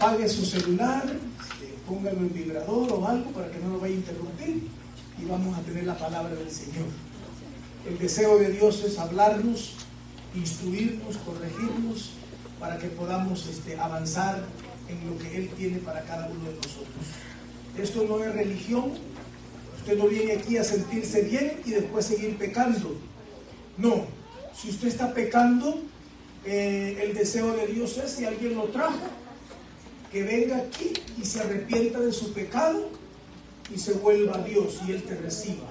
Apague su celular, póngalo en vibrador o algo para que no lo vaya a interrumpir y vamos a tener la palabra del Señor. El deseo de Dios es hablarnos, instruirnos, corregirnos para que podamos avanzar en lo que Él tiene para cada uno de nosotros. Esto no es religión. Usted no viene aquí a sentirse bien y después seguir pecando. No, si usted está pecando, el deseo de Dios es, si alguien lo trajo, que venga aquí y se arrepienta de su pecado y se vuelva a Dios y Él te reciba.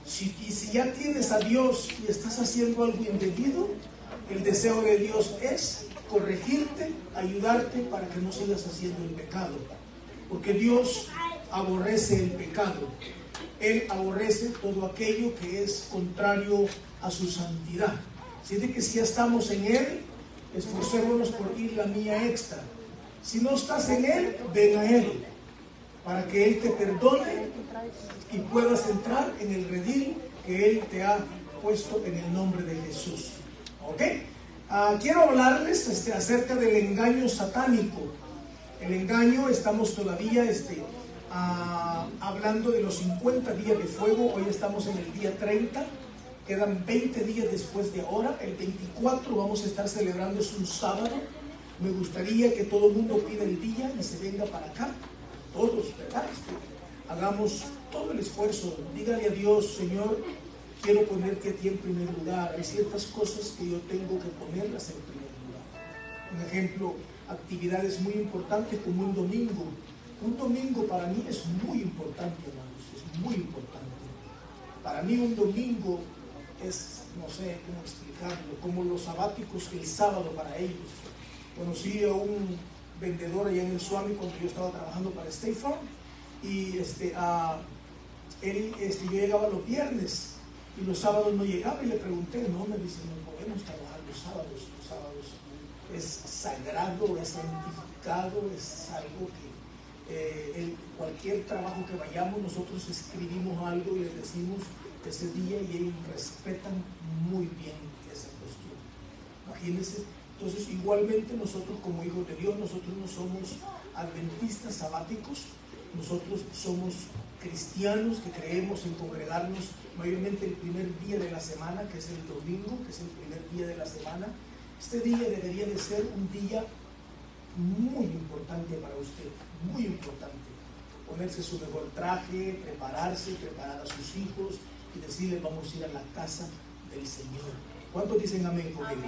Si ya tienes a Dios y estás haciendo algo indebido, el deseo de Dios es corregirte, ayudarte para que no sigas haciendo el pecado. Porque Dios aborrece el pecado. Él aborrece todo aquello que es contrario a su santidad. Así de que si ya estamos en Él, esforcémonos por ir la mía extra. Si no estás en Él, ven a Él, para que Él te perdone y puedas entrar en el redil que Él te ha puesto en el nombre de Jesús. ¿Ok? Quiero hablarles acerca del engaño satánico. El engaño, estamos todavía hablando de los 50 días de fuego. Hoy estamos en el día 30. Quedan 20 días después de ahora. El 24 vamos a estar celebrando, es un sábado. Me gustaría que todo el mundo pida el día y se venga para acá. Todos, ¿verdad? Hagamos todo el esfuerzo. Dígale a Dios: Señor, quiero ponerte a ti en primer lugar. Hay ciertas cosas que yo tengo que ponerlas en primer lugar. Un ejemplo, actividades muy importantes como un domingo. Un domingo para mí es muy importante, hermanos, es muy importante. Para mí un domingo es, no sé cómo explicarlo, como los sabáticos el sábado para ellos. Conocí a un vendedor allá en el Suami cuando yo estaba trabajando para State Farm y yo llegaba los viernes y los sábados no llegaba y le pregunté, no, me dice, no podemos trabajar los sábados es sagrado, es santificado, es algo que en cualquier trabajo que vayamos nosotros escribimos algo y les decimos ese día y ellos respetan muy bien esa cuestión. Imagínense. Entonces, igualmente nosotros como hijos de Dios, nosotros no somos adventistas sabáticos, nosotros somos cristianos que creemos en congregarnos mayormente el primer día de la semana, que es el domingo, que es el primer día de la semana. Este día debería de ser un día muy importante para usted, muy importante. Ponerse su mejor traje, prepararse, preparar a sus hijos y decirles: vamos a ir a la casa del Señor. ¿Cuántos dicen amén conmigo?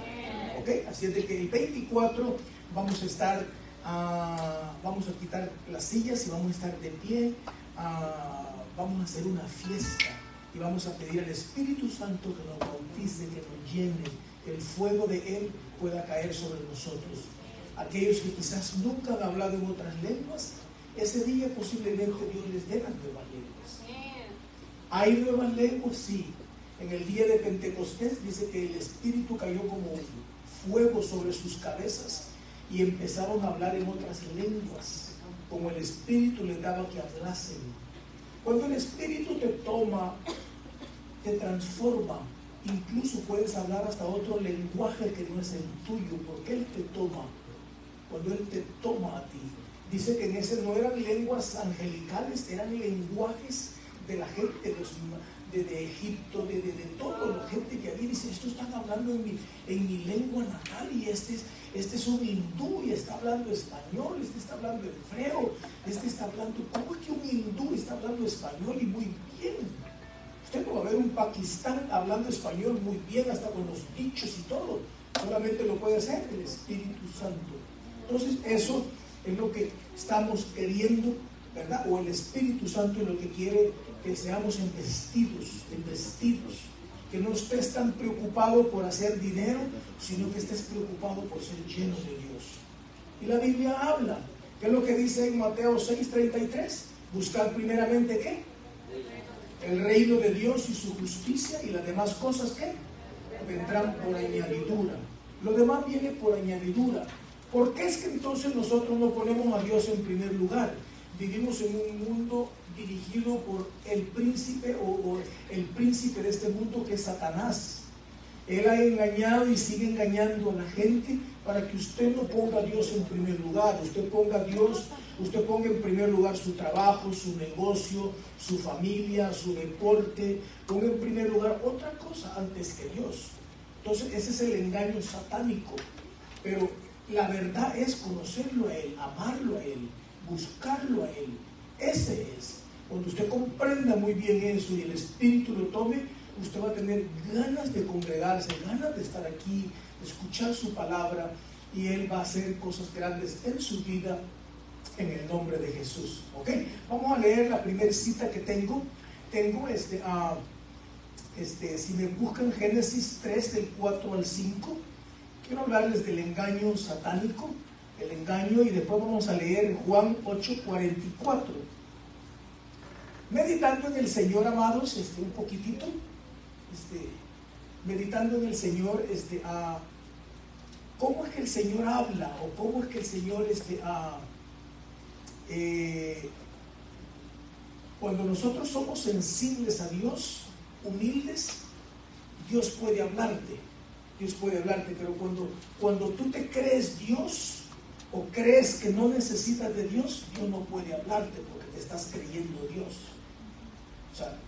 ¿Ok? Así es de que el 24 vamos a estar, vamos a quitar las sillas y vamos a estar de pie, vamos a hacer una fiesta y vamos a pedir al Espíritu Santo que nos bautice, que nos llene, que el fuego de Él pueda caer sobre nosotros. Aquellos que quizás nunca han hablado en otras lenguas, ese día posiblemente Dios les dé las nuevas lenguas. ¿Hay nuevas lenguas? Sí. En el día de Pentecostés dice que el Espíritu cayó como fuego sobre sus cabezas y empezaron a hablar en otras lenguas, como el Espíritu les daba que hablasen. Cuando el Espíritu te toma, te transforma, incluso puedes hablar hasta otro lenguaje que no es el tuyo, porque Él te toma. Cuando Él te toma a ti, dice que en ese no eran lenguas angelicales, eran lenguajes de la gente, de Egipto, de toda la gente que había. Dice: estos están hablando en mi lengua natal y este es un hindú y está hablando español, este está hablando hebreo, este está hablando... ¿Cómo es que un hindú está hablando español y muy bien? Usted no va a ver un Pakistán hablando español muy bien, hasta con los dichos y todo. Solamente lo puede hacer el Espíritu Santo. Entonces eso es lo que estamos queriendo, ¿verdad? O el Espíritu Santo es lo que quiere que seamos embestidos, que no estés tan preocupado por hacer dinero, sino que estés preocupado por ser lleno de Dios. Y la Biblia habla, ¿qué es lo que dice en Mateo 6:33? Buscar primeramente, ¿qué? El reino de Dios y su justicia, y las demás cosas, ¿qué? Vendrán por añadidura. Lo demás viene por añadidura. ¿Por qué es que entonces nosotros no ponemos a Dios en primer lugar? Vivimos en un mundo dirigido por el príncipe o el príncipe de este mundo, que es Satanás. Él ha engañado y sigue engañando a la gente para que usted no ponga a Dios en primer lugar. Usted ponga a Dios, usted ponga en primer lugar su trabajo, su negocio, su familia, su deporte. Ponga en primer lugar otra cosa antes que Dios. Entonces ese es el engaño satánico. Pero la verdad es conocerlo a Él, amarlo a Él, buscarlo a Él. Ese es. Cuando usted comprenda muy bien eso y el Espíritu lo tome, usted va a tener ganas de congregarse, ganas de estar aquí, de escuchar su palabra, y Él va a hacer cosas grandes en su vida en el nombre de Jesús. ¿Ok? Vamos a leer la primera cita que tengo. Si me buscan Génesis 3 del 4 al 5, quiero hablarles del engaño satánico, el engaño, y después vamos a leer Juan 8:44. Meditando en el Señor, amados, un poquitito, meditando en el Señor, cómo es que el Señor habla, o cómo es que el Señor, cuando nosotros somos sensibles a Dios, humildes, Dios puede hablarte, pero cuando tú te crees Dios, o crees que no necesitas de Dios, Dios no puede hablarte porque te estás creyendo Dios. O sea,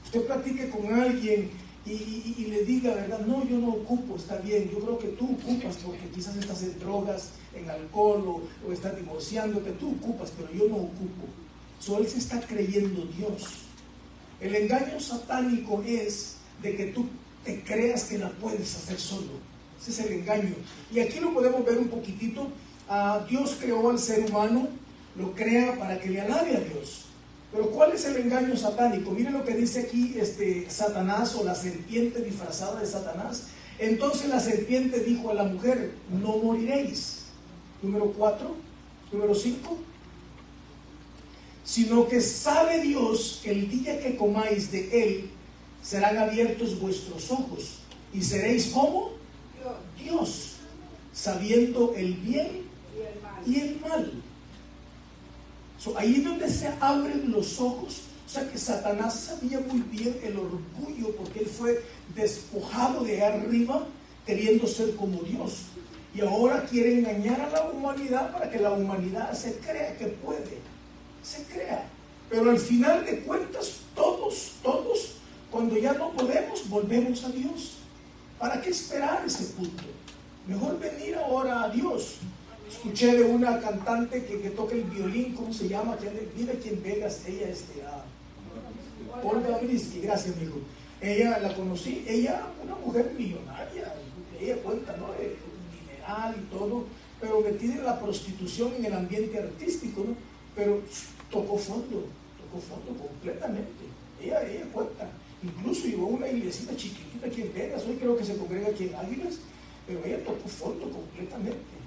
usted platique con alguien y le diga, ¿verdad? No, yo no ocupo, está bien, yo creo que tú ocupas porque quizás estás en drogas, en alcohol, o estás divorciándote, tú ocupas, pero yo no ocupo. Él se está creyendo Dios. El engaño satánico es de que tú te creas que la puedes hacer solo. Ese es el engaño. Y aquí lo podemos ver un poquitito. Dios creó al ser humano, lo crea para que le alabe a Dios. Pero ¿cuál es el engaño satánico? Miren lo que dice aquí Satanás, o la serpiente disfrazada de Satanás. Entonces la serpiente dijo a la mujer, no moriréis. Número 4, número 5. Sino que sabe Dios que el día que comáis de él, serán abiertos vuestros ojos, y seréis como Dios, sabiendo el bien y el mal. Ahí es donde se abren los ojos. O sea que Satanás sabía muy bien el orgullo, porque él fue despojado de arriba queriendo ser como Dios, y ahora quiere engañar a la humanidad para que la humanidad se crea que puede, se crea. Pero al final de cuentas todos, cuando ya no podemos, volvemos a Dios. ¿Para qué esperar ese punto? Mejor venir ahora a Dios. Escuché de una cantante que toca el violín, ¿cómo se llama? Vive aquí en Vegas, ella Olga Brisky, gracias, amigo. Ella la conocí, ella una mujer millonaria, ella cuenta, ¿no? El dineral y todo, pero metida en la prostitución, en el ambiente artístico, ¿no? Pero tocó fondo completamente. Ella cuenta. Incluso llegó a una iglesita chiquitita aquí en Vegas, hoy creo que se congrega aquí en Águilas, pero ella tocó fondo completamente.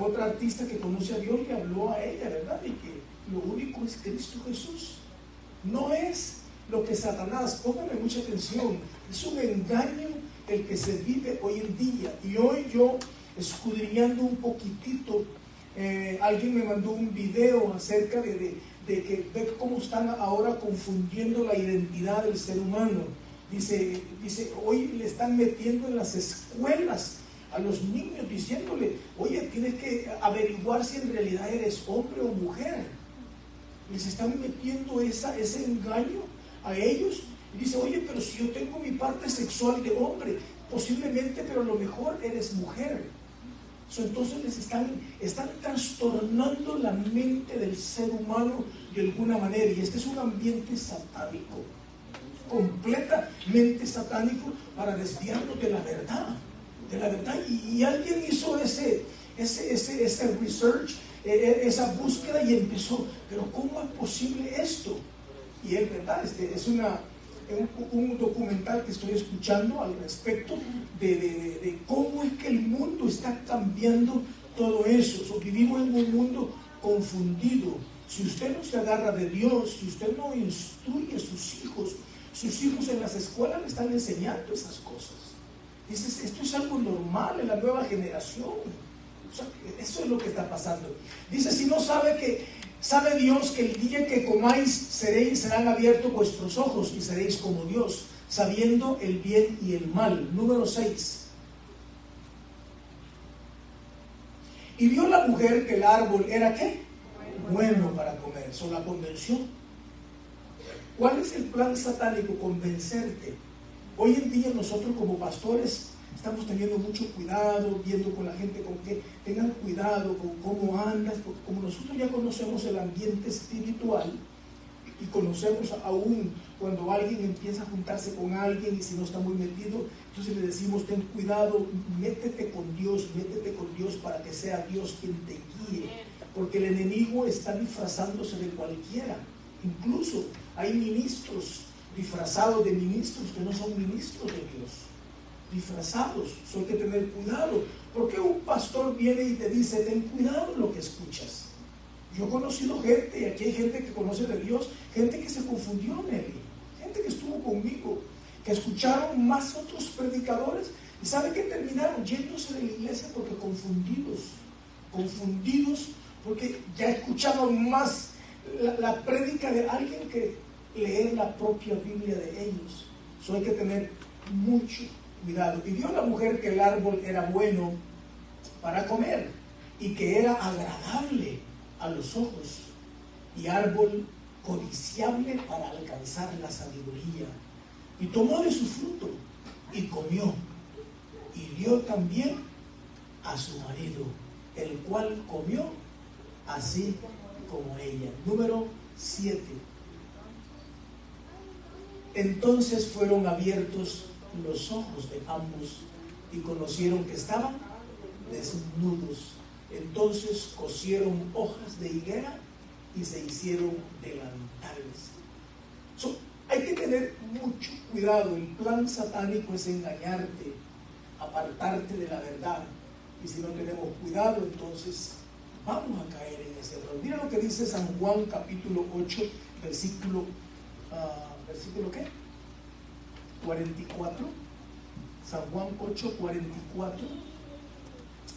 Otra artista que conoce a Dios le habló a ella, ¿verdad? Y que lo único es Cristo Jesús. No es lo que Satanás, póngame mucha atención, es un engaño el que se vive hoy en día. Y hoy yo, escudriñando un poquitito, alguien me mandó un video acerca de que ve cómo están ahora confundiendo la identidad del ser humano. Dice, hoy le están metiendo en las escuelas a los niños diciéndole, oye, tienes que averiguar si en realidad eres hombre o mujer. Les están metiendo ese engaño a ellos. Y dice, oye, pero si yo tengo mi parte sexual de hombre, posiblemente, pero a lo mejor eres mujer. Entonces les están trastornando la mente del ser humano de alguna manera. Y este es un ambiente satánico, completamente satánico, para desviarnos de la verdad. Y alguien hizo ese research, esa búsqueda, y empezó, pero ¿cómo es posible esto? Y es verdad, es un documental que estoy escuchando al respecto de cómo es que el mundo está cambiando todo eso. Vivimos en un mundo confundido. Si usted no se agarra de Dios, si usted no instruye a sus hijos en las escuelas le están enseñando esas cosas. Dices, esto es algo normal en la nueva generación. O sea, eso es lo que está pasando. Dice, si no sabe Dios que el día que comáis serán abiertos vuestros ojos y seréis como Dios, sabiendo el bien y el mal. Número 6. Y vio la mujer que el árbol era ¿qué? Bueno para comer. Eso la convenció. ¿Cuál es el plan satánico? Convencerte. Hoy en día nosotros como pastores estamos teniendo mucho cuidado, viendo con la gente con que tengan cuidado con cómo andas, porque como nosotros ya conocemos el ambiente espiritual y conocemos aún cuando alguien empieza a juntarse con alguien y si no está muy metido, entonces le decimos ten cuidado, métete con Dios para que sea Dios quien te guíe, porque el enemigo está disfrazándose de cualquiera. Incluso hay ministros disfrazados de ministros que no son ministros de Dios, disfrazados. Hay que tener cuidado, porque un pastor viene y te dice ten cuidado en lo que escuchas. Yo he conocido gente, y aquí hay gente que conoce de Dios, gente que se confundió en él, gente que estuvo conmigo, que escucharon más otros predicadores y sabe que terminaron yéndose de la iglesia porque confundidos porque ya escuchaban más la prédica de alguien que leer la propia Biblia de ellos. Hay que tener mucho cuidado. Y vio la mujer que el árbol era bueno para comer y que era agradable a los ojos y árbol codiciable para alcanzar la sabiduría, y tomó de su fruto y comió y dio también a su marido, el cual comió así como ella. Número 7. Entonces fueron abiertos los ojos de ambos y conocieron que estaban desnudos. Entonces cosieron hojas de higuera y se hicieron delantales. Hay que tener mucho cuidado. El plan satánico es engañarte, apartarte de la verdad. Y si no tenemos cuidado, entonces vamos a caer en ese error. Mira lo que dice San Juan capítulo 8, versículo ¿qué? 44. San Juan 8, 44.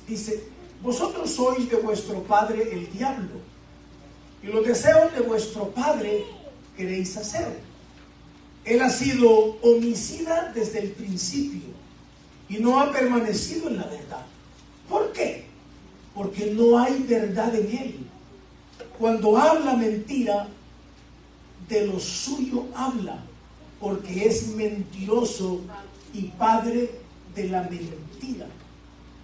Dice: vosotros sois de vuestro padre el diablo, y los deseos de vuestro padre queréis hacer. Él ha sido homicida desde el principio y no ha permanecido en la verdad. ¿Por qué? Porque no hay verdad en él. Cuando habla mentira, de lo suyo habla, porque es mentiroso y padre de la mentira.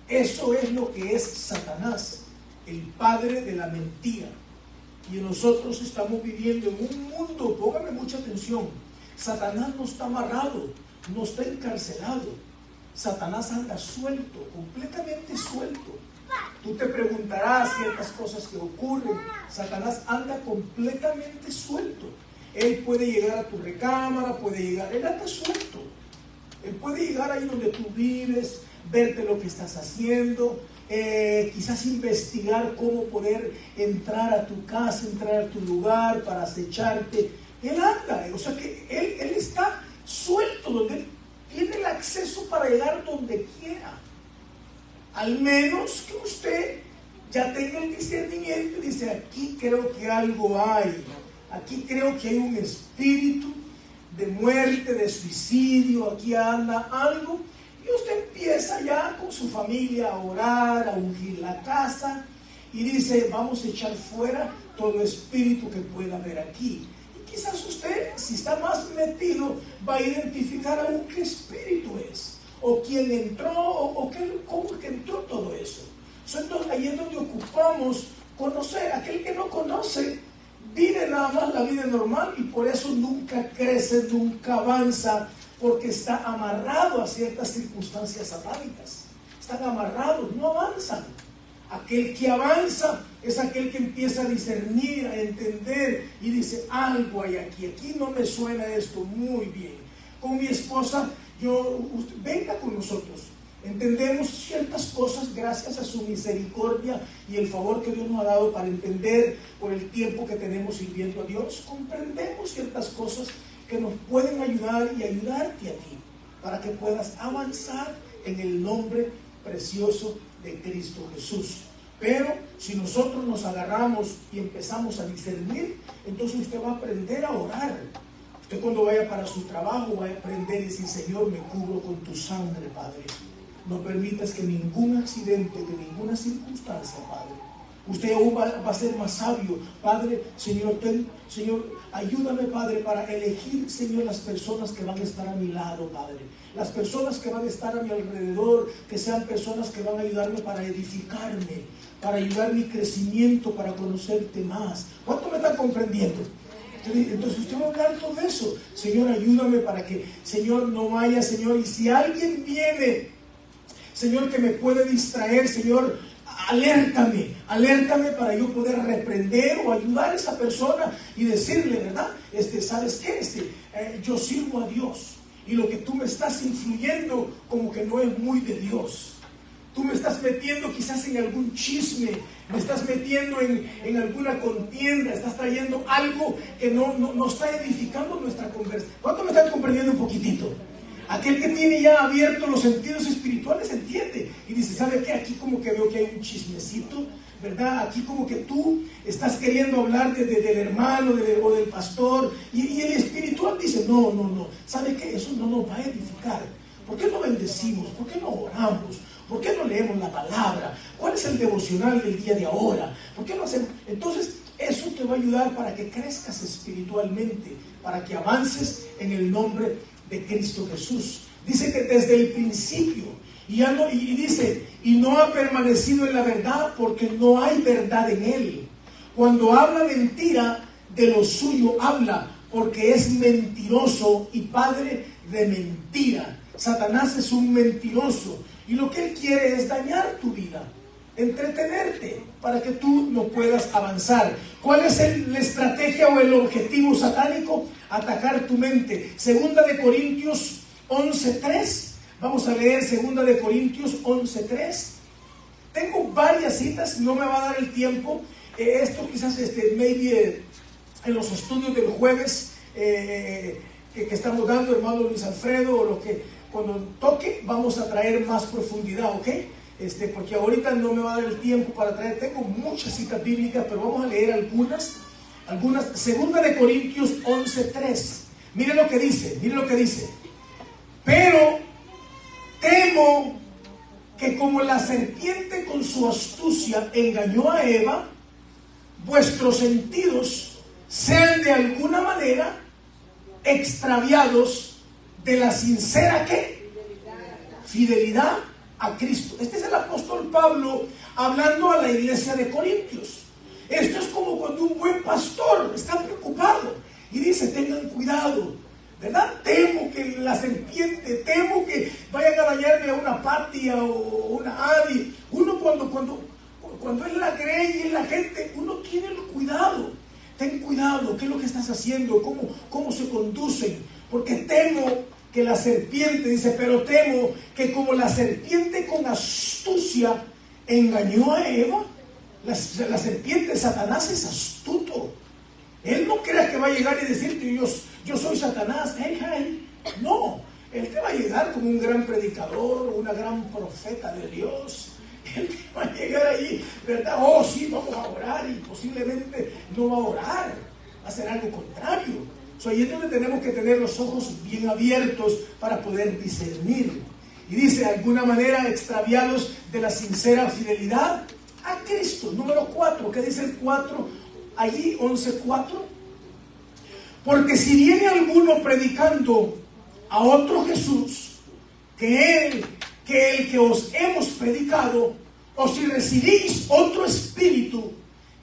Eso es lo que es Satanás, el padre de la mentira. Y nosotros estamos viviendo en un mundo, póngame mucha atención, Satanás no está amarrado, no está encarcelado. Satanás anda suelto, completamente suelto. Tú te preguntarás ciertas cosas que ocurren. Satanás anda completamente suelto. Él puede llegar a tu recámara, él anda suelto. Él puede llegar ahí donde tú vives, verte lo que estás haciendo, quizás investigar cómo poder entrar a tu casa, entrar a tu lugar para acecharte. Él anda, o sea que él está suelto, donde él tiene el acceso para llegar donde quiera. Al menos que usted ya tenga el discernimiento y dice: aquí creo que algo hay, aquí creo que hay un espíritu de muerte, de suicidio, aquí anda algo. Y usted empieza ya con su familia a orar, a ungir la casa y dice: vamos a echar fuera todo espíritu que pueda haber aquí. Y quizás usted, si está más metido, va a identificar aún qué espíritu es, o quién entró, cómo es que entró todo eso. Entonces ahí es donde ocupamos conocer. Aquel que no conoce vive nada más la vida normal y por eso nunca crece, nunca avanza, porque está amarrado a ciertas circunstancias satánicas. Están amarrados, no avanzan. Aquel que avanza es aquel que empieza a discernir, a entender y dice: algo hay aquí no me suena esto muy bien. Con mi esposa, venga con nosotros. Entendemos ciertas cosas gracias a su misericordia y el favor que Dios nos ha dado para entender por el tiempo que tenemos sirviendo a Dios. Comprendemos ciertas cosas que nos pueden ayudar y ayudarte a ti para que puedas avanzar en el nombre precioso de Cristo Jesús. Pero si nosotros nos agarramos y empezamos a discernir, entonces usted va a aprender a orar. Usted cuando vaya para su trabajo va a aprender y decir: Señor, me cubro con tu sangre, Padre. No permitas que ningún accidente, de ninguna circunstancia, Padre. Usted aún va a ser más sabio, Padre. Señor, Señor, ayúdame, Padre, para elegir, Señor, las personas que van a estar a mi lado, Padre. Las personas que van a estar a mi alrededor, que sean personas que van a ayudarme para edificarme, para ayudar mi crecimiento, para conocerte más. ¿Cuánto me están comprendiendo? Entonces usted va a hablar todo eso. Señor, ayúdame para que, Señor, no vaya, Señor. Y si alguien viene, Señor, que me puede distraer, Señor, alértame para yo poder reprender o ayudar a esa persona y decirle, ¿verdad? ¿Sabes qué? Yo sirvo a Dios y lo que tú me estás influyendo como que no es muy de Dios. Tú me estás metiendo quizás en algún chisme, me estás metiendo en alguna contienda, estás trayendo algo que no está edificando nuestra conversación. ¿Cuánto me están comprendiendo un poquitito? Aquel que tiene ya abiertos los sentidos espirituales entiende y dice: ¿sabe qué? Aquí como que veo que hay un chismecito, ¿verdad? Aquí como que tú estás queriendo hablar del hermano o del pastor, y el espiritual dice: no, ¿sabe qué? Eso no nos va a edificar. ¿Por qué no bendecimos? ¿Por qué no oramos? ¿Por qué no leemos la palabra? ¿Cuál es el devocional del día de ahora? ¿Por qué no hacemos? Entonces, eso te va a ayudar para que crezcas espiritualmente, para que avances en el nombre de Cristo Jesús. Dice que desde el principio, y dice: y no ha permanecido en la verdad porque no hay verdad en él. Cuando habla mentira, de lo suyo habla, porque es mentiroso y padre de mentira. Satanás es un mentiroso y lo que él quiere es dañar tu vida, entretenerte para que tú no puedas avanzar. ¿Cuál es la estrategia o el objetivo satánico? Atacar tu mente. Segunda de Corintios 11:3. Vamos a leer Segunda de Corintios 11:3. Tengo varias citas, no me va a dar el tiempo. Esto quizás maybe en los estudios del jueves que estamos dando, hermano Luis Alfredo, o lo que cuando toque vamos a traer más profundidad, ¿ok? Porque ahorita no me va a dar el tiempo para traer. Tengo muchas citas bíblicas, pero vamos a leer algunas. Segunda de Corintios 11:3. Mire lo que dice. Pero temo que como la serpiente con su astucia engañó a Eva, vuestros sentidos sean de alguna manera extraviados de la sincera ¿qué? Fidelidad a Cristo. Este es el apóstol Pablo hablando a la iglesia de Corintios. Esto es como cuando un buen pastor está preocupado y dice: tengan cuidado, ¿verdad? Temo que la serpiente, temo que vayan a dañarme a una Patia o una Adi. Uno cuando es la grey y es la gente, uno tiene el cuidado. Ten cuidado, ¿qué es lo que estás haciendo? ¿Cómo se conducen? Porque temo que la serpiente, dice, pero temo que como la serpiente con astucia engañó a Eva. La serpiente, Satanás, es astuto. Él no crea que va a llegar y decirte: yo soy Satanás. Hey. No, él te va a llegar como un gran predicador, una gran profeta de Dios. Él te va a llegar ahí, ¿verdad? Oh, sí, vamos a orar, y posiblemente no va a orar, va a hacer algo contrario. Ahí es donde tenemos que tener los ojos bien abiertos para poder discernir. Y dice: de alguna manera extraviados de la sincera fidelidad a Cristo. Número 4, ¿qué dice el 4? Allí 11:4. Porque si viene alguno predicando a otro Jesús que el que os hemos predicado, o si recibís otro espíritu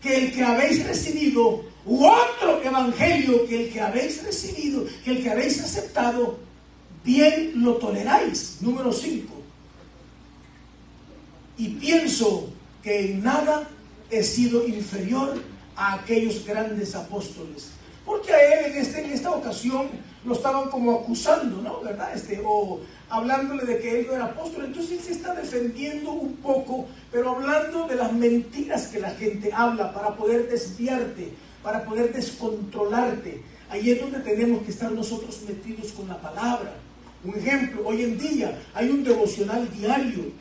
que el que habéis recibido, u otro evangelio que el que habéis recibido, que el que habéis aceptado, bien lo toleráis. Número 5. Y pienso que en nada he sido inferior a aquellos grandes apóstoles. Porque a él en esta ocasión lo estaban como acusando, ¿no? ¿Verdad? O hablándole de que él no era apóstol. Entonces él se está defendiendo un poco, pero hablando de las mentiras que la gente habla para poder desviarte, para poder descontrolarte. Ahí es donde tenemos que estar nosotros metidos con la palabra. Un ejemplo, hoy en día hay un devocional diario,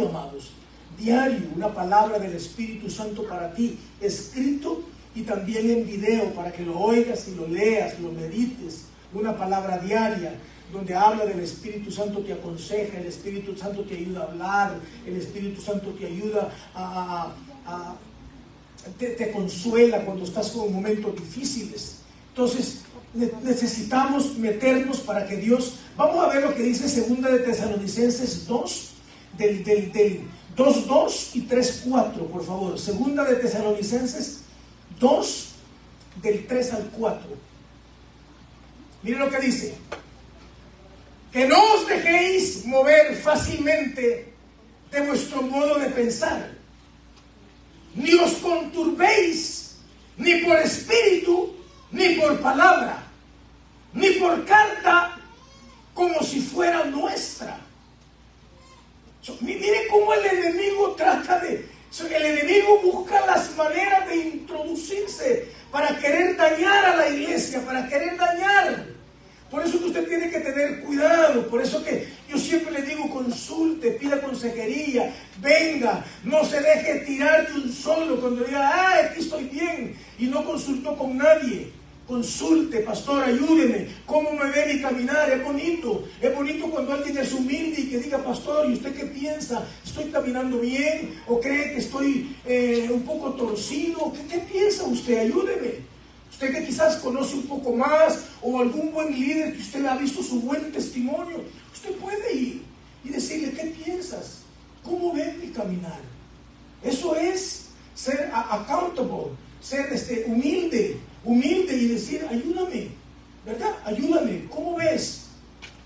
amados. Diario, una palabra del Espíritu Santo para ti, escrito y también en video, para que lo oigas y lo leas, lo medites. una palabra diaria, donde habla del Espíritu Santo, te aconseja, el Espíritu Santo te ayuda a hablar, el Espíritu Santo te ayuda te consuela cuando estás con momentos difíciles. Entonces necesitamos meternos para que Dios, vamos a ver lo que dice 2 de Tesalonicenses 2, del 2:2 y 3:4, por favor. 2 de Tesalonicenses 2, del 3 al 4. Miren lo que dice: que no os dejéis mover fácilmente de vuestro modo de pensar, ni os conturbéis, ni por espíritu, ni por palabra, ni por carta, como si fuera nuestra. Miren cómo el enemigo trata de... El enemigo busca las maneras de introducirse para querer dañar a la iglesia, para querer dañar. Por eso que usted tiene que tener cuidado. Por eso que yo siempre le digo, consulte, pida consejería, venga, no se deje tirar de un solo cuando diga, aquí estoy bien, y no consultó con nadie. Consulte, pastor, ayúdeme, ¿cómo me ve mi caminar? Es bonito cuando alguien es humilde y que diga, pastor, ¿y usted qué piensa? ¿Estoy caminando bien? ¿O cree que estoy un poco torcido? ¿Qué piensa usted? Ayúdeme. Usted que quizás conoce un poco más, o algún buen líder que usted ha visto su buen testimonio, usted puede ir y decirle, ¿qué piensas? ¿Cómo ves mi caminar? Eso es ser accountable, ser humilde y decir, ayúdame, ¿verdad? Ayúdame, ¿cómo ves?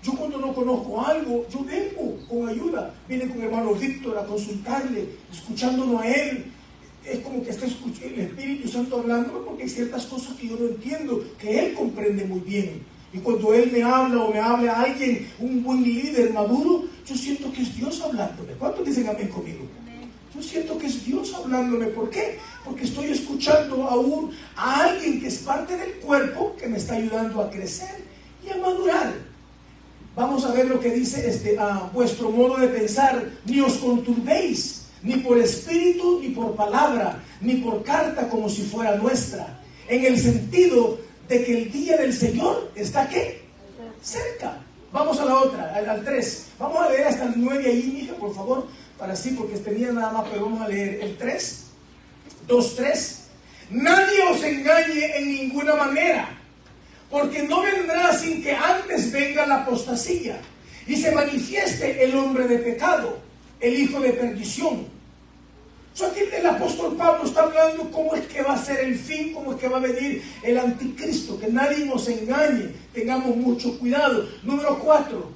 Yo cuando no conozco algo, yo vengo con ayuda. Viene con el hermano Víctor a consultarle, escuchándolo a él. Es como que está escuchando el Espíritu Santo hablando, porque hay ciertas cosas que yo no entiendo, que Él comprende muy bien. Y cuando Él me habla o me habla a alguien, un buen líder maduro, yo siento que es Dios hablándome. ¿Cuántos dicen amén conmigo? Yo siento que es Dios hablándome. ¿Por qué? Porque estoy escuchando a alguien que es parte del cuerpo, que me está ayudando a crecer y a madurar. Vamos a ver lo que dice vuestro modo de pensar. Ni os conturbéis, ni por espíritu, ni por palabra, ni por carta, como si fuera nuestra. En el sentido de que el día del Señor está ¿qué? Cerca. Vamos a la otra, al 3. Vamos a leer hasta el 9 ahí, hija, por favor, para así, porque tenía nada más, pero vamos a leer el 3. 2:3. Nadie os engañe en ninguna manera, porque no vendrá sin que antes venga la apostasía y se manifieste el hombre de pecado, el hijo de perdición. Aquí el apóstol Pablo está hablando cómo es que va a ser el fin, cómo es que va a venir el anticristo, que nadie nos engañe, tengamos mucho cuidado. Número 4,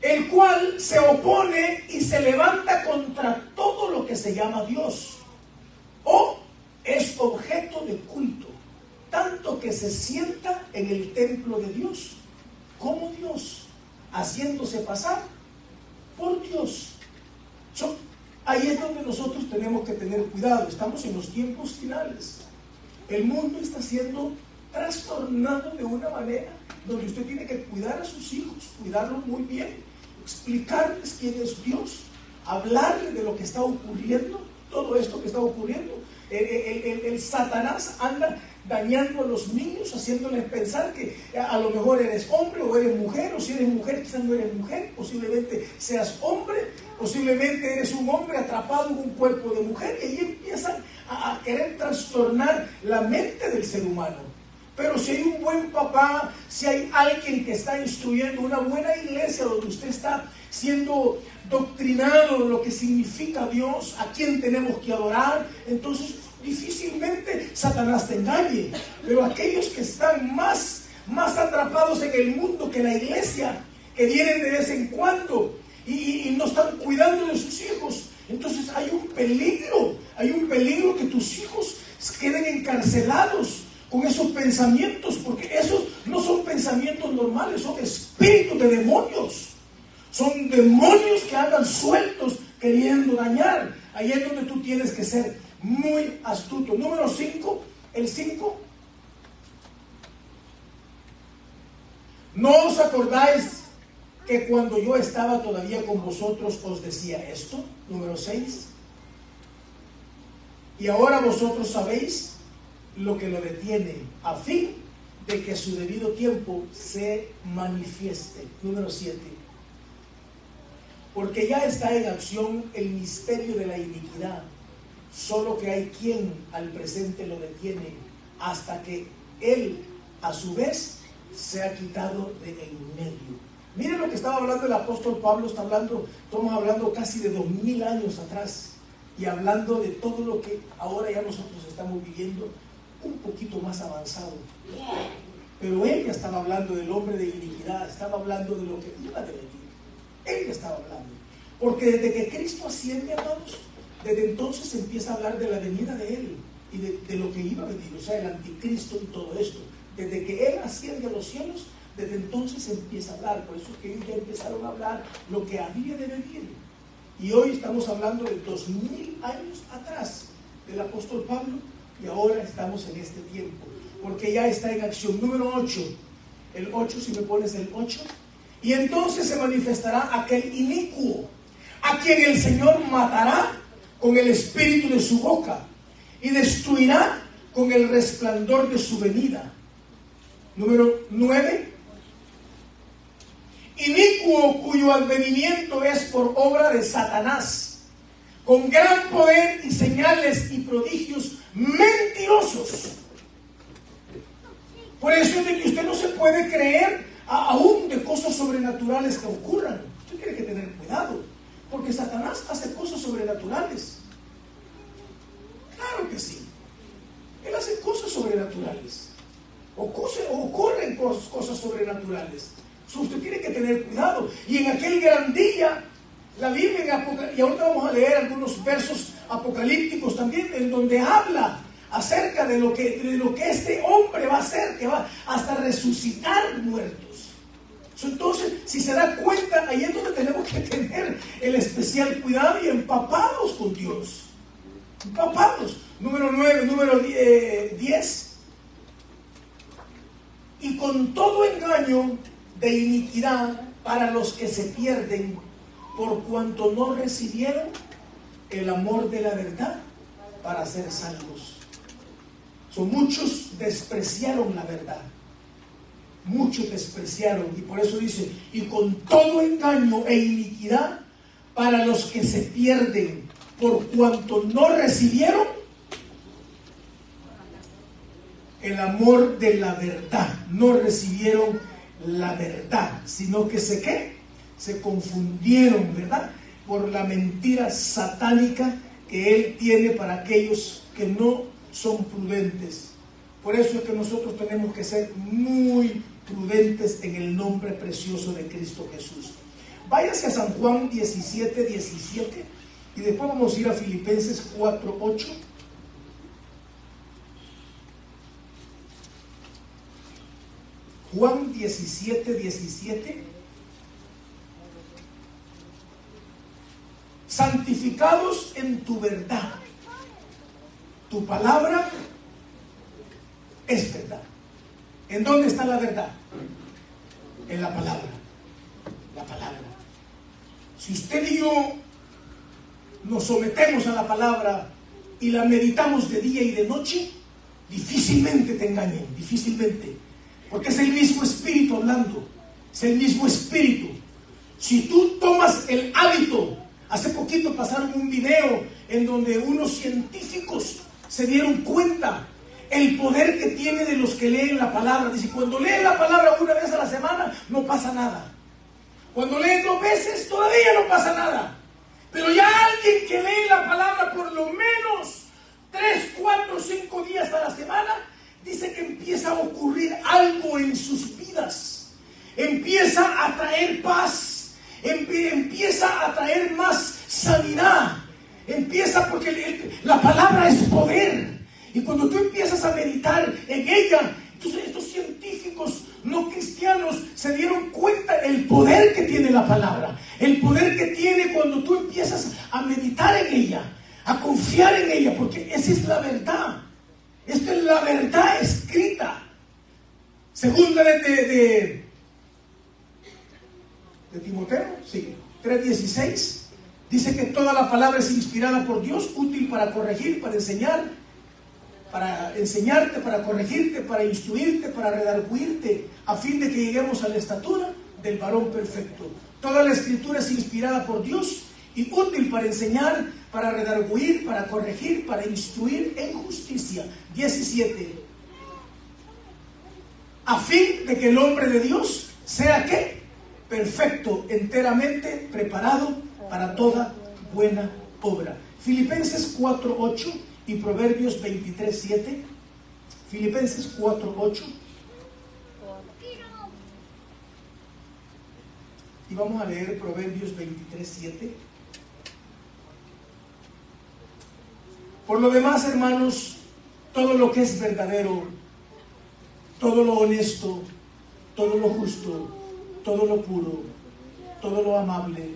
el cual se opone y se levanta contra todo lo que se llama Dios o es objeto de culto, tanto que se sienta en el templo de Dios como Dios, haciéndose pasar por Dios. Ahí es donde nosotros tenemos que tener cuidado. Estamos en los tiempos finales. El mundo está siendo trastornado de una manera donde usted tiene que cuidar a sus hijos, cuidarlos muy bien, explicarles quién es Dios, hablarles de lo que está ocurriendo, todo esto que está ocurriendo. El Satanás anda dañando a los niños, haciéndoles pensar que a lo mejor eres hombre o eres mujer, o si eres mujer quizás no eres mujer, posiblemente seas hombre, posiblemente eres un hombre atrapado en un cuerpo de mujer, y ahí empiezan a querer trastornar la mente del ser humano. Pero si hay un buen papá, si hay alguien que está instruyendo, una buena iglesia donde usted está siendo doctrinado de lo que significa Dios, a quién tenemos que adorar, entonces difícilmente Satanás te engañe. Pero aquellos que están más atrapados en el mundo que la iglesia, que vienen de vez en cuando y no están cuidando de sus hijos, entonces hay un peligro que tus hijos queden encarcelados con esos pensamientos, porque esos no son pensamientos normales, son espíritus de demonios. Son demonios que andan sueltos queriendo dañar. Ahí es donde tú tienes que ser muy astuto. Número 5, el 5. ¿No os acordáis que cuando yo estaba todavía con vosotros os decía esto? Número 6. Y ahora vosotros sabéis lo que lo detiene, a fin de que su debido tiempo se manifieste. Número 7. Porque ya está en acción el misterio de la iniquidad, solo que hay quien al presente lo detiene hasta que él a su vez se ha quitado de en medio. Miren lo que estaba hablando el apóstol Pablo. Estamos hablando casi de 2000 años atrás, y hablando de todo lo que ahora ya nosotros estamos viviendo un poquito más avanzado. Pero él ya estaba hablando del hombre de iniquidad, estaba hablando de lo que iba a venir. Él ya estaba hablando. Porque desde que Cristo asciende, amados, desde entonces se empieza a hablar de la venida de él y de lo que iba a venir, o sea, el anticristo y todo esto. Desde que él asciende a los cielos, desde entonces se empieza a hablar. Por eso es que ellos ya empezaron a hablar lo que había de venir. Y hoy estamos hablando de 2000 años atrás del apóstol Pablo, y ahora estamos en este tiempo, porque ya está en acción. Número 8. El 8, si me pones el 8. Y entonces se manifestará aquel inicuo, a quien el Señor matará con el espíritu de su boca y destruirá con el resplandor de su venida. Número 9. Inicuo, cuyo advenimiento es por obra de Satanás, con gran poder y señales y prodigios mentirosos. Por eso es de que usted no se puede creer aún de cosas sobrenaturales que ocurran. Usted tiene que tener cuidado, porque Satanás hace cosas sobrenaturales. Claro que sí. Él hace cosas sobrenaturales. Ocurren cosas sobrenaturales. Usted tiene que tener cuidado. Y en aquel gran día, la Biblia, y ahorita vamos a leer algunos versos apocalípticos también, en donde habla acerca de lo que este hombre va a hacer, que va hasta resucitar muertos. Entonces, si se da cuenta, ahí es donde tenemos que tener el especial cuidado y empapados con Dios. Empapados. Número 9, número 10. Y con todo engaño de iniquidad para los que se pierden, por cuanto no recibieron el amor de la verdad para ser salvos. Muchos despreciaron la verdad. Muchos despreciaron, y por eso dice, y con todo engaño e iniquidad para los que se pierden, por cuanto no recibieron el amor de la verdad. No recibieron la verdad, sino que se confundieron, ¿verdad?, por la mentira satánica que él tiene para aquellos que no son prudentes. Por eso es que nosotros tenemos que ser muy prudentes en el nombre precioso de Cristo Jesús. Váyase a San Juan 17:17 y después vamos a ir a Filipenses 4:8. Juan 17:17. Santificados en tu verdad. Tu palabra es verdad. ¿En dónde está la verdad? En la palabra. La palabra. Si usted y yo nos sometemos a la palabra y la meditamos de día y de noche, difícilmente te engañen, difícilmente. Porque es el mismo Espíritu hablando. Es el mismo Espíritu. Si tú tomas el hábito, hace poquito pasaron un video en donde unos científicos se dieron cuenta el poder que tiene de los que leen la palabra. Dice, cuando leen la palabra una vez a la semana, no pasa nada. Cuando leen 2 veces, todavía no pasa nada. Pero ya alguien que lee la palabra por lo menos 3, 4, 5 días a la semana, dice que empieza a ocurrir algo en sus vidas. Empieza a traer paz. Empieza a traer más sanidad. Empieza porque la palabra es poder. Y cuando tú empiezas a meditar en ella, entonces estos científicos no cristianos se dieron cuenta el poder que tiene la palabra. El poder que tiene cuando tú empiezas a meditar en ella, a confiar en ella, porque esa es la verdad. Esta es la verdad escrita. Segunda de Timoteo, sí, 3:16, dice que toda la palabra es inspirada por Dios, útil para corregir, para enseñar, para enseñarte, para corregirte, para instruirte, para redarguirte, a fin de que lleguemos a la estatura del varón perfecto. Toda la Escritura es inspirada por Dios y útil para enseñar, para redarguir, para corregir, para instruir en justicia. 17. A fin de que el hombre de Dios sea ¿qué? Perfecto, enteramente preparado para toda buena obra. Filipenses 4:8 y Proverbios 23:7. Filipenses 4:8. Y vamos a leer Proverbios 23:7. Por lo demás, hermanos, todo lo que es verdadero, todo lo honesto, todo lo justo, todo lo puro, todo lo amable,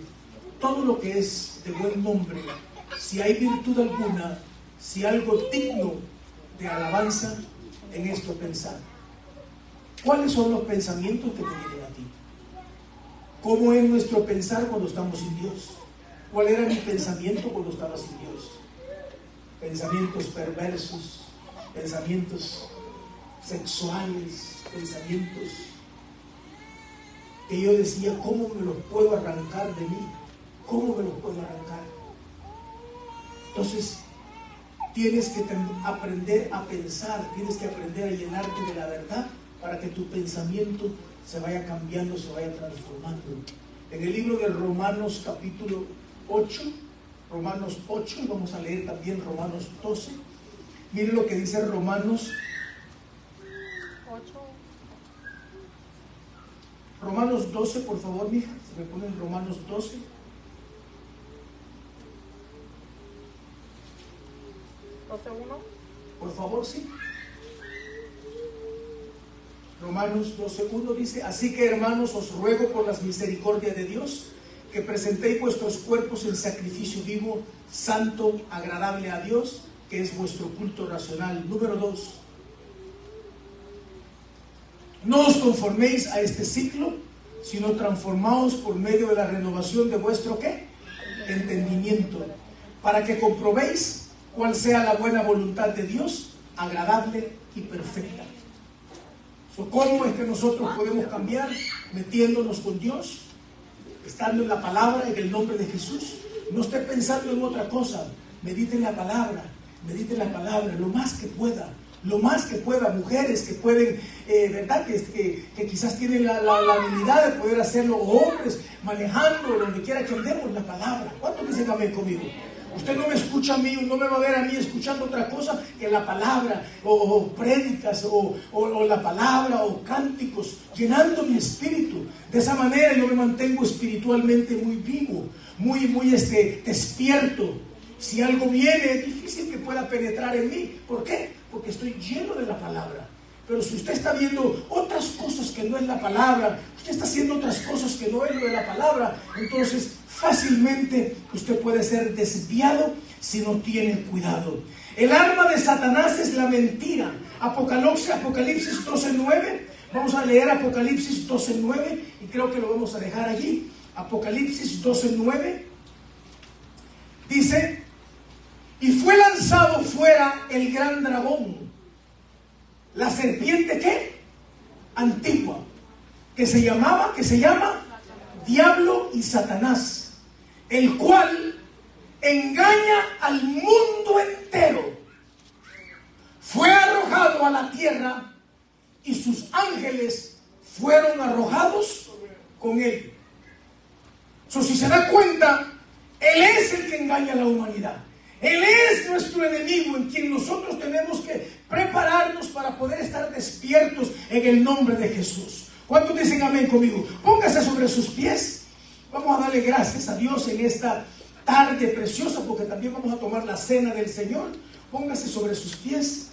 todo lo que es de buen nombre, si hay virtud alguna, si algo digno de alabanza, en esto pensar. ¿Cuáles son los pensamientos que te vienen a ti? ¿Cómo es nuestro pensar cuando estamos sin Dios? ¿Cuál era mi pensamiento cuando estaba sin Dios? Pensamientos perversos, pensamientos sexuales, pensamientos que yo decía, ¿cómo me los puedo arrancar de mí? ¿Cómo me los puedo arrancar? Entonces, tienes que aprender a pensar, tienes que aprender a llenarte de la verdad para que tu pensamiento se vaya cambiando, se vaya transformando. En el libro de Romanos capítulo 8, Romanos 8, y vamos a leer también Romanos 12. Miren lo que dice Romanos 8. Romanos 12, por favor, mija, se me ponen Romanos 12. Por favor, sí. Romanos 12:1 dice: así que, hermanos, os ruego por las misericordias de Dios que presentéis vuestros cuerpos en sacrificio vivo, santo, agradable a Dios, que es vuestro culto racional. Número 2. No os conforméis a este ciclo, sino transformaos por medio de la renovación de vuestro ¿qué? Entendimiento, para que comprobéis cuál sea la buena voluntad de Dios, agradable y perfecta. ¿Cómo es que nosotros podemos cambiar? Metiéndonos con Dios, estando en la palabra, en el nombre de Jesús. No esté pensando en otra cosa. Medite en la palabra, lo más que pueda. Lo más que pueda, mujeres que pueden, ¿verdad? Que quizás tienen la habilidad de poder hacerlo, hombres, manejando, donde quiera que andemos, la palabra. ¿Cuántos dicen amén conmigo? Usted no me escucha a mí, no me va a ver a mí escuchando otra cosa que la palabra, o prédicas, o la palabra, o cánticos, llenando mi espíritu. De esa manera yo me mantengo espiritualmente muy vivo, muy despierto. Si algo viene, es difícil que pueda penetrar en mí. ¿Por qué? Porque estoy lleno de la palabra. Pero si usted está viendo otras cosas que no es la palabra, usted está haciendo otras cosas que no es lo de la palabra, entonces fácilmente usted puede ser desviado si no tiene cuidado. El arma de Satanás es la mentira. Apocalipsis 12:9. Vamos a leer Apocalipsis 12:9 y creo que lo vamos a dejar allí. Apocalipsis 12:9 dice: y fue lanzado fuera el gran dragón, la serpiente ¿qué? Antigua, que se llama Diablo y Satanás, el cual engaña al mundo entero. Fue arrojado a la tierra y sus ángeles fueron arrojados con él. Si se da cuenta, él es el que engaña a la humanidad. Él es nuestro enemigo, en quien nosotros tenemos que prepararnos para poder estar despiertos en el nombre de Jesús. ¿Cuántos dicen amén conmigo? Póngase sobre sus pies. Vamos a darle gracias a Dios en esta tarde preciosa, porque también vamos a tomar la cena del Señor. Póngase sobre sus pies.